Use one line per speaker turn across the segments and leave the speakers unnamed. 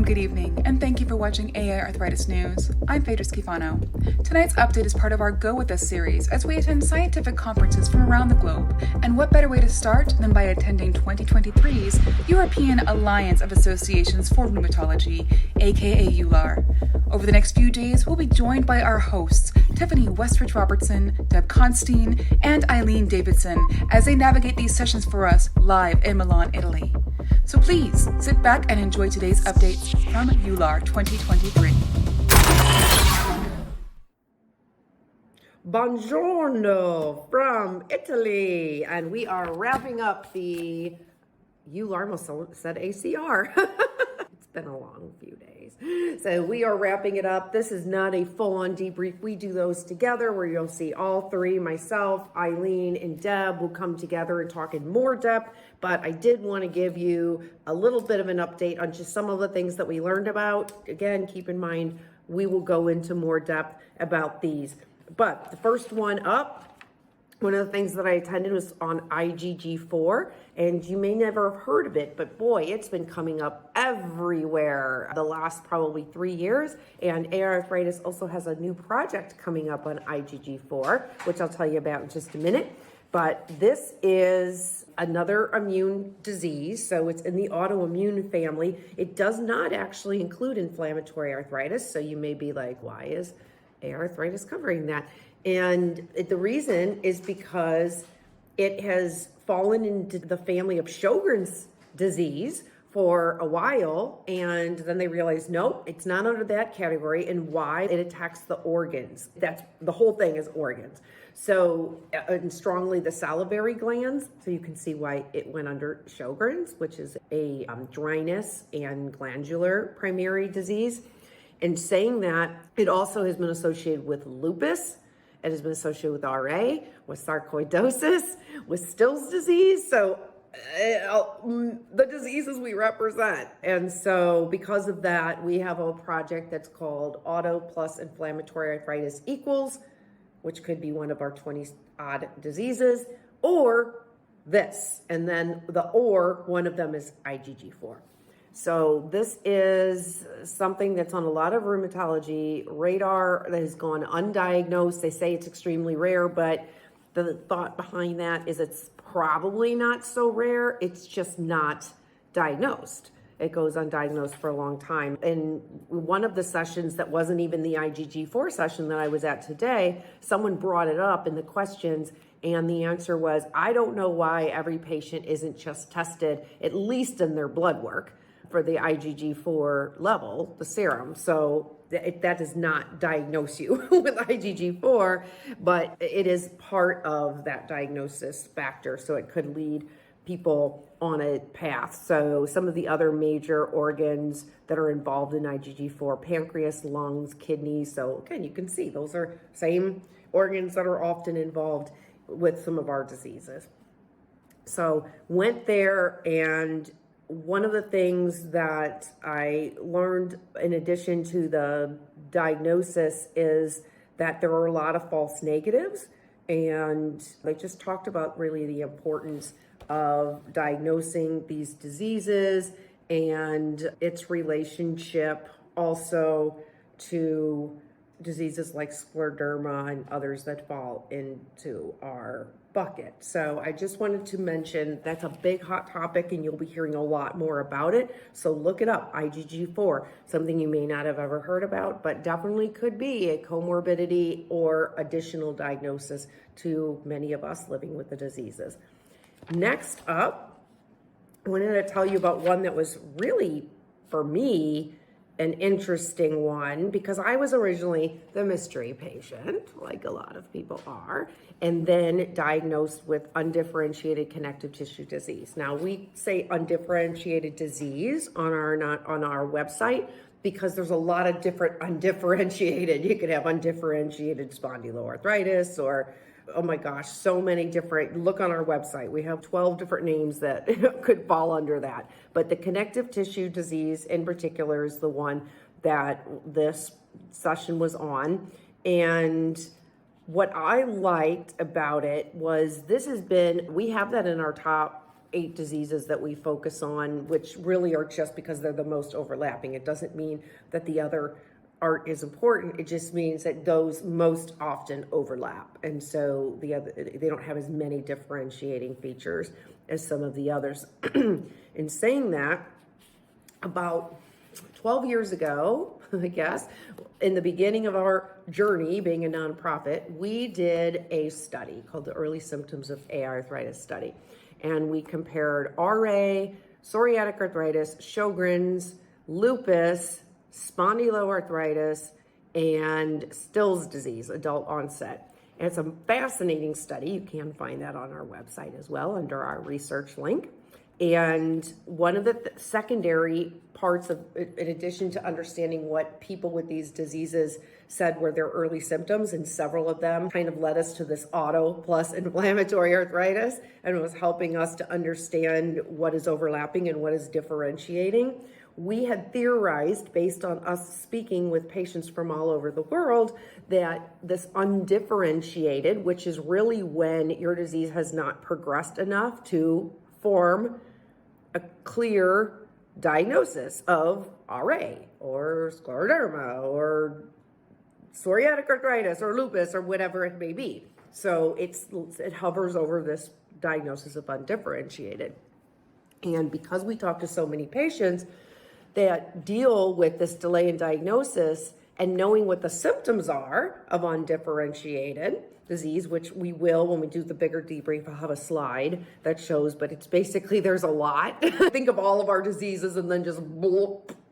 good evening, and thank you for watching AiArthritis News. I'm Phaedra Schifano. Tonight's update is part of our Go With Us series as we attend scientific conferences from around the globe. And what better way to start than by attending 2023's European Alliance of Associations for Rheumatology, aka EULAR. Over the next few days, we'll be joined by our hosts, Tiffany Westrich-Robertson, Deb Constien, and Eileen Davidson, as they navigate these sessions for us live in Milan, Italy. So please, sit back and enjoy today's updates from EULAR 2023.
Buongiorno from Italy, and we are wrapping up the EULAR, almost said ACR. It's been a long few days. So we are wrapping it up. This is not a full-on debrief. We do those together where you'll see all three, myself, Eileen, and Deb will come together and talk in more depth. But I did want to give you a little bit of an update on just some of the things that we learned about. Again, keep in mind, we will go into more depth about these. But the first one up, one of the things that I attended was on Ig-G4, and you may never have heard of it, but boy, it's been coming up everywhere the last probably 3 years. And AiArthritis also has a new project coming up on Ig-G4, which I'll tell you about in just a minute. But this is another immune disease, so it's in the autoimmune family. It does not actually include inflammatory arthritis, so you may be like, why is AiArthritis covering that? And the reason is because it has fallen into the family of Sjogren's disease for a while, and then they realized, nope, it's not under that category. And why? It attacks the organs. That's the whole thing, is organs. So, and strongly the salivary glands. So you can see why it went under Sjogren's, which is a dryness and glandular primary disease. And saying that, it also has been associated with lupus. It has been associated with RA, with sarcoidosis, with Still's disease. So the diseases we represent. And so because of that, we have a project that's called Auto plus Inflammatory Arthritis Equals, which could be one of our 20 odd diseases, or this. And then one of them is Ig-G4. So this is something that's on a lot of rheumatology radar that has gone undiagnosed. They say it's extremely rare, but the thought behind that is it's probably not so rare. It's just not diagnosed. It goes undiagnosed for a long time. And one of the sessions that wasn't even the Ig-G4 session that I was at today, someone brought it up in the questions, and the answer was, I don't know why every patient isn't just tested, at least in their blood work, for the Ig-G4 level, the serum. So that does not diagnose you with Ig-G4, but it is part of that diagnosis factor. So it could lead people on a path. So some of the other major organs that are involved in Ig-G4, pancreas, lungs, kidneys. So again, you can see those are same organs that are often involved with some of our diseases. So went there, and one of the things that I learned in addition to the diagnosis is that there are a lot of false negatives. And I just talked about really the importance of diagnosing these diseases and its relationship also to diseases like scleroderma and others that fall into our bucket. So I just wanted to mention that's a big hot topic, and you'll be hearing a lot more about it. So look it up, Ig-G4, something you may not have ever heard about, but definitely could be a comorbidity or additional diagnosis to many of us living with the diseases. Next up, I wanted to tell you about one that was really, for me, an interesting one, because I was originally the mystery patient, like a lot of people are, and then diagnosed with undifferentiated connective tissue disease. Now, we say undifferentiated disease on our website because there's a lot of different undifferentiated. You could have undifferentiated spondyloarthritis, or oh my gosh, so many different, look on our website. We have 12 different names that could fall under that. But the connective tissue disease in particular is the one that this session was on. And what I liked about it was we have that in our top 8 diseases that we focus on, which really are just because they're the most overlapping. It doesn't mean that the other aren't as important. It just means that those most often overlap. And so they don't have as many differentiating features as some of the others. In saying that, about 12 years ago, I guess, in the beginning of our journey being a nonprofit, we did a study called the Early Symptoms of AiArthritis study. And we compared RA, psoriatic arthritis, Sjogren's, lupus, spondyloarthritis, and Still's disease, adult onset. And it's a fascinating study. You can find that on our website as well under our research link. And one of the secondary parts of, in addition to understanding what people with these diseases said were their early symptoms, and several of them kind of led us to this auto plus inflammatory arthritis, and was helping us to understand what is overlapping and what is differentiating. We had theorized, based on us speaking with patients from all over the world, that this undifferentiated, which is really when your disease has not progressed enough to form a clear diagnosis of RA or scleroderma or psoriatic arthritis or lupus or whatever it may be. So it hovers over this diagnosis of undifferentiated. And because we talk to so many patients that deal with this delay in diagnosis and knowing what the symptoms are of undifferentiated disease, which we will when we do the bigger debrief. I'll have a slide that shows, but it's basically there's a lot. Think of all of our diseases and then just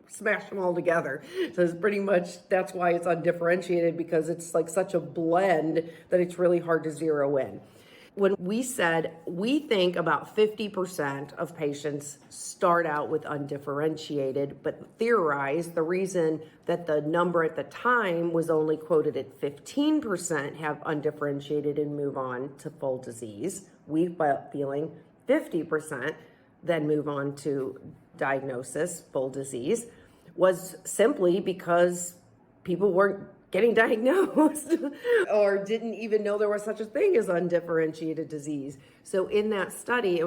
smash them all together. So it's pretty much, that's why it's undifferentiated, because it's like such a blend that it's really hard to zero in. When we said we think about 50% of patients start out with undifferentiated, but theorize the reason that the number at the time was only quoted at 15% have undifferentiated and move on to full disease. We feeling 50% then move on to diagnosis, full disease, was simply because people weren't getting diagnosed or didn't even know there was such a thing as undifferentiated disease. So in that study,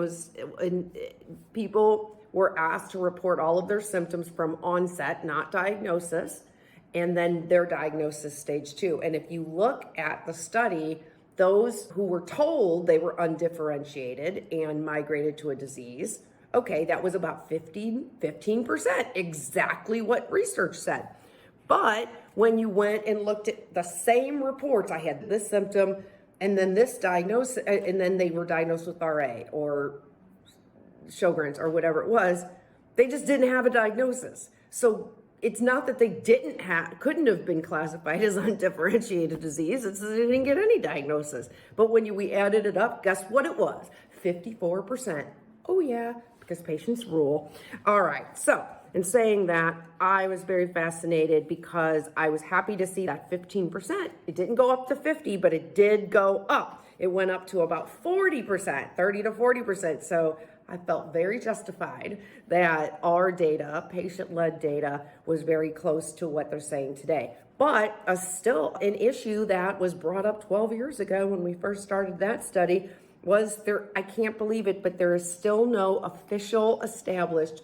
people were asked to report all of their symptoms from onset, not diagnosis, and then their diagnosis stage 2. And if you look at the study, those who were told they were undifferentiated and migrated to a disease, okay, that was about 15%, exactly what research said. But when you went and looked at the same reports, I had this symptom and then this diagnosis, and then they were diagnosed with RA or Sjogren's or whatever it was, they just didn't have a diagnosis. So it's not that they couldn't have been classified as undifferentiated disease, it's that they didn't get any diagnosis. But when we added it up, guess what it was? 54%. Oh yeah, because patients rule. All right, so in saying that, I was very fascinated because I was happy to see that 15%. It didn't go up to 50, but it did go up. It went up to about 40%, 30 to 40%. So I felt very justified that our data, patient-led data, was very close to what they're saying today. But still an issue that was brought up 12 years ago when we first started that study was there, I can't believe it, but there is still no official established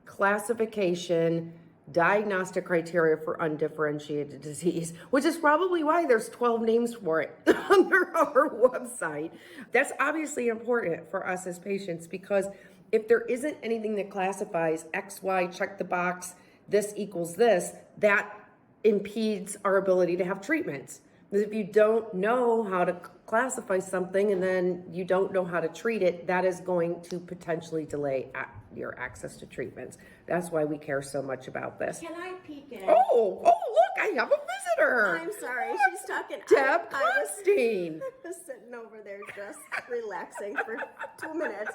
classification, diagnostic criteria for undifferentiated disease, which is probably why there's 12 names for it under our website. That's obviously important for us as patients, because if there isn't anything that classifies X, Y, check the box, this equals this, that impedes our ability to have treatments. Because if you don't know how to classify something and then you don't know how to treat it, that is going to potentially delay your access to treatments. That's why we care so much about this.
Can I peek in?
Oh, look, I have a visitor.
I'm sorry, she's talking.
Deb Constien.
I was sitting over there just relaxing for 2 minutes,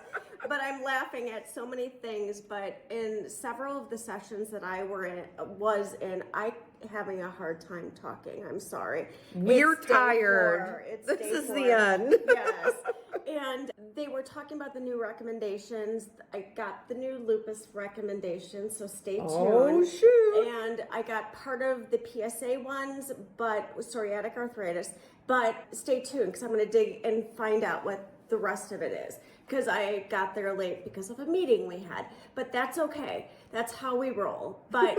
but I'm laughing at so many things. But in several of the sessions that I was in, I having a hard time talking. I'm sorry.
We're
It's day
tired.
4.
This is the end.
Yes. And they were talking about the new recommendations. I got the new lupus recommendations, so stay tuned.
Oh, shoot.
And I got part of the PSA ones, but psoriatic arthritis. But stay tuned, because I'm going to dig and find out what the rest of it is, because I got there late because of a meeting we had, but that's okay. That's how we roll. But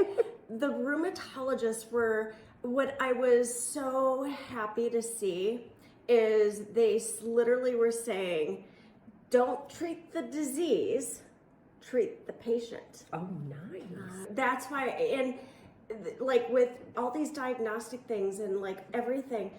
the rheumatologists were, what I was so happy to see is they literally were saying, don't treat the disease, treat the patient.
Oh, nice.
That's why, and like with all these diagnostic things and like everything,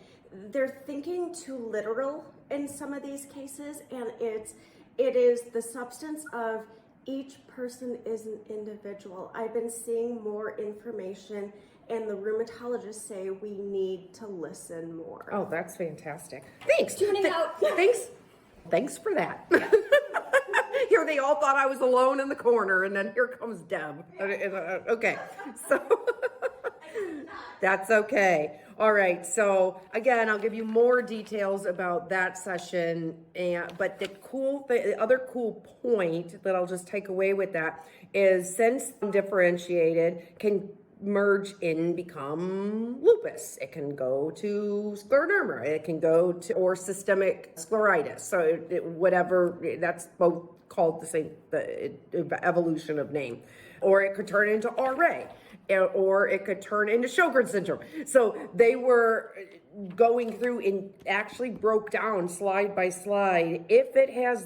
they're thinking too literal in some of these cases, and it is the substance of each person is an individual. I've been seeing more information, and the rheumatologists say we need to listen more.
Oh, that's fantastic. Thanks.
Tuning out.
Thanks for that. Here they all thought I was alone in the corner, and then here comes Deb. Okay, so that's okay. All right, so again, I'll give you more details about that session, but the other cool point that I'll just take away with that is, since Undifferentiated can merge in, become lupus, it can go to scleroderma, it can go to, or systemic scleritis, so whatever, that's both called the same, the evolution of name, or it could turn into RA, or it could turn into Sjogren's syndrome. So they were going through and actually broke down slide by slide, if it has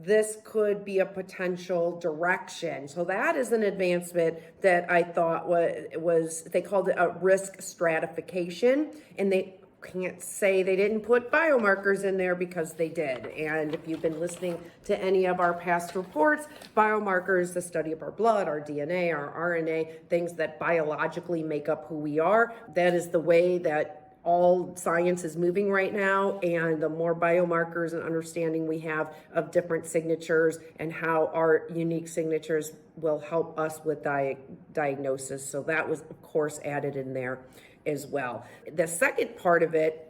this could be a potential direction. So that is an advancement that I thought was they called it a risk stratification, and they can't say they didn't put biomarkers in there, because they did. And if you've been listening to any of our past reports, biomarkers, the study of our blood, our DNA, our RNA, things that biologically make up who we are, that is the way that all science is moving right now. And the more biomarkers and understanding we have of different signatures and how our unique signatures will help us with diagnosis. So that was, of course, added in there as well. The second part of it,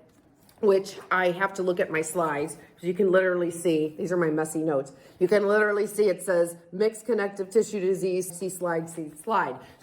which I have to look at my slides, because you can literally see, these are my messy notes, you can literally see it says mixed connective tissue disease, see slide,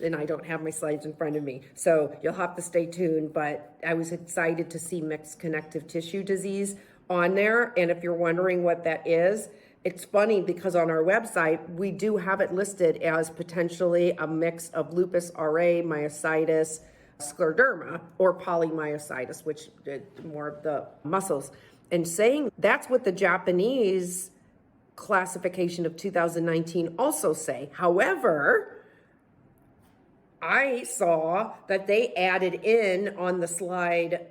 and I don't have my slides in front of me, so you'll have to stay tuned. But I was excited to see mixed connective tissue disease on there, and if you're wondering what that is, it's funny because on our website, we do have it listed as potentially a mix of lupus, RA, myositis, scleroderma, or polymyositis, which is more of the muscles, and saying that's what the Japanese classification of 2019 also say. However, I saw that they added in on the slide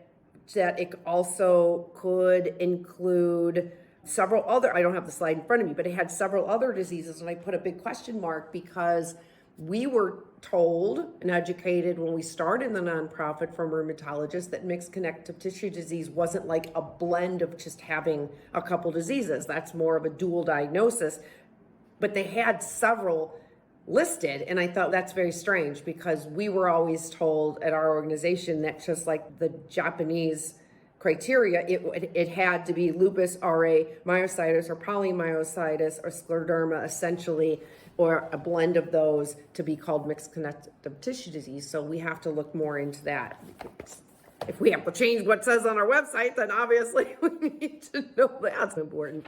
that it also could include several other, I don't have the slide in front of me, but it had several other diseases, and I put a big question mark because we were told and educated when we started the nonprofit from rheumatologists that mixed connective tissue disease wasn't like a blend of just having a couple diseases. That's more of a dual diagnosis. But they had several listed, and I thought that's very strange, because we were always told at our organization that just like the Japanese criteria, it had to be lupus, RA, myositis, or polymyositis, or scleroderma, essentially, or a blend of those to be called mixed connective tissue disease. So we have to look more into that. If we have to change what says on our website, then obviously we need to know that's important.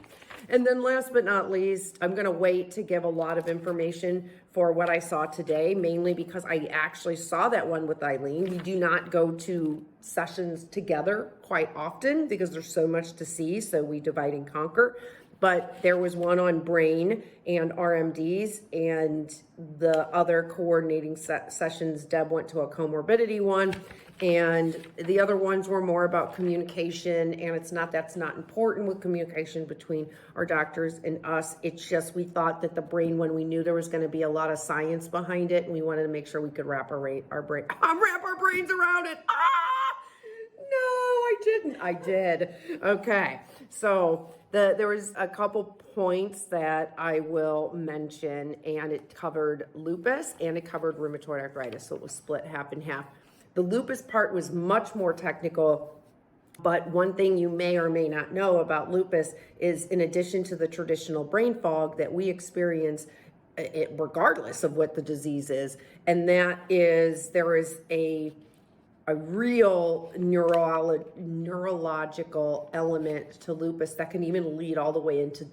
And then last but not least, I'm going to wait to give a lot of information for what I saw today, mainly because I actually saw that one with Eileen. We do not go to sessions together quite often because there's so much to see, so we divide and conquer. But there was one on brain and RMDs, and the other coordinating sessions, Deb went to a comorbidity one, and the other ones were more about communication, and that's not important with communication between our doctors and us. It's just we thought that the brain, when we knew there was going to be a lot of science behind it, and we wanted to make sure we could wrap our brains around it. No, I did. Okay, so there was a couple points that I will mention, and it covered lupus and it covered rheumatoid arthritis, so it was split half and half. The lupus part was much more technical, but one thing you may or may not know about lupus is, in addition to the traditional brain fog that we experience, regardless of what the disease is, and that is there is a a real neurological element to lupus that can even lead all the way into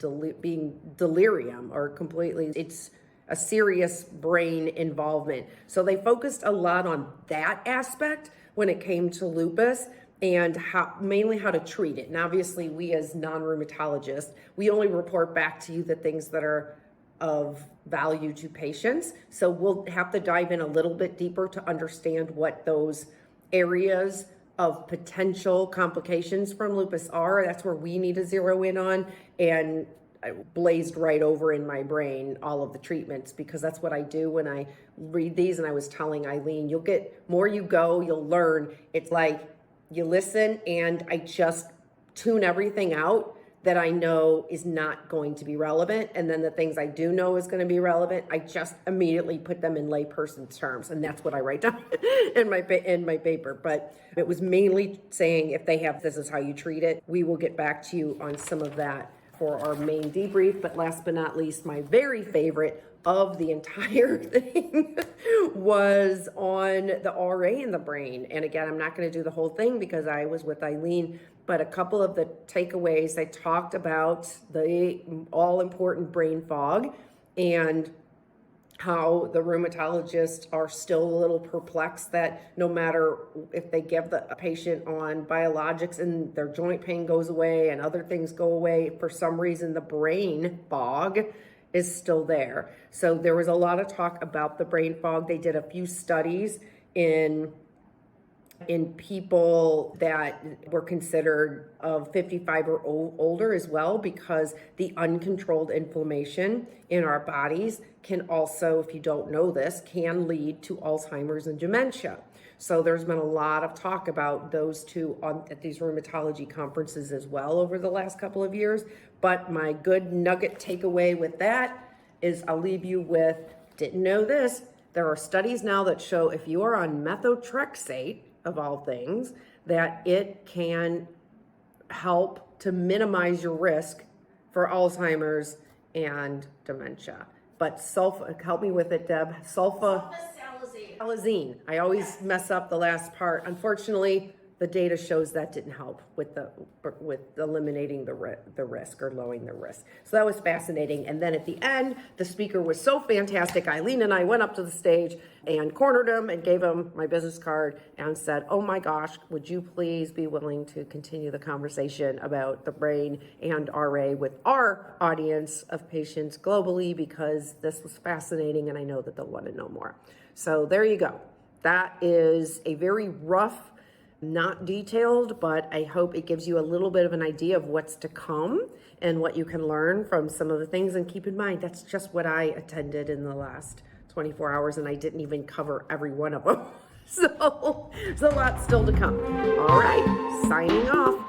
being delirium or completely. It's a serious brain involvement. So they focused a lot on that aspect when it came to lupus and mainly how to treat it. And obviously we as non-rheumatologists, we only report back to you the things that are of value to patients. So we'll have to dive in a little bit deeper to understand what those areas of potential complications from lupus are. That's where we need to zero in on. And I blazed right over in my brain all of the treatments, because that's what I do when I read these. And I was telling Eileen, you'll get more you go, you'll learn. It's like you listen and I just tune everything out that I know is not going to be relevant. And then the things I do know is going to be relevant, I just immediately put them in layperson's terms. And that's what I write down in my paper. But it was mainly saying, if they have, this is how you treat it. We will get back to you on some of that for our main debrief. But last but not least, my very favorite of the entire thing was on the RA in the brain. And again, I'm not going to do the whole thing because I was with Eileen, but a couple of the takeaways, I talked about the all-important brain fog and how the rheumatologists are still a little perplexed that no matter if they give the patient on biologics and their joint pain goes away and other things go away, for some reason the brain fog is still there. So there was a lot of talk about the brain fog. They did a few studies in people that were considered of 55 or older as well, because the uncontrolled inflammation in our bodies can also, if you don't know this, can lead to Alzheimer's and dementia. So there's been a lot of talk about those two at these rheumatology conferences as well over the last couple of years. But my good nugget takeaway with that is I'll leave you with, didn't know this, there are studies now that show if you are on methotrexate, of all things, that it can help to minimize your risk for Alzheimer's and dementia. But help me with it, Deb. Sulfasalazine. I always mess up the last part. Unfortunately, the data shows that didn't help with eliminating the risk or lowering the risk. So that was fascinating. And then at the end, the speaker was so fantastic. Eileen and I went up to the stage and cornered him and gave him my business card and said, oh my gosh, would you please be willing to continue the conversation about the brain and RA with our audience of patients globally, because this was fascinating and I know that they'll want to know more. So there you go. That is a very rough, not detailed, but I hope it gives you a little bit of an idea of what's to come and what you can learn from some of the things. And keep in mind, that's just what I attended in the last 24 hours, and I didn't even cover every one of them. So there's a lot still to come. All right, signing off.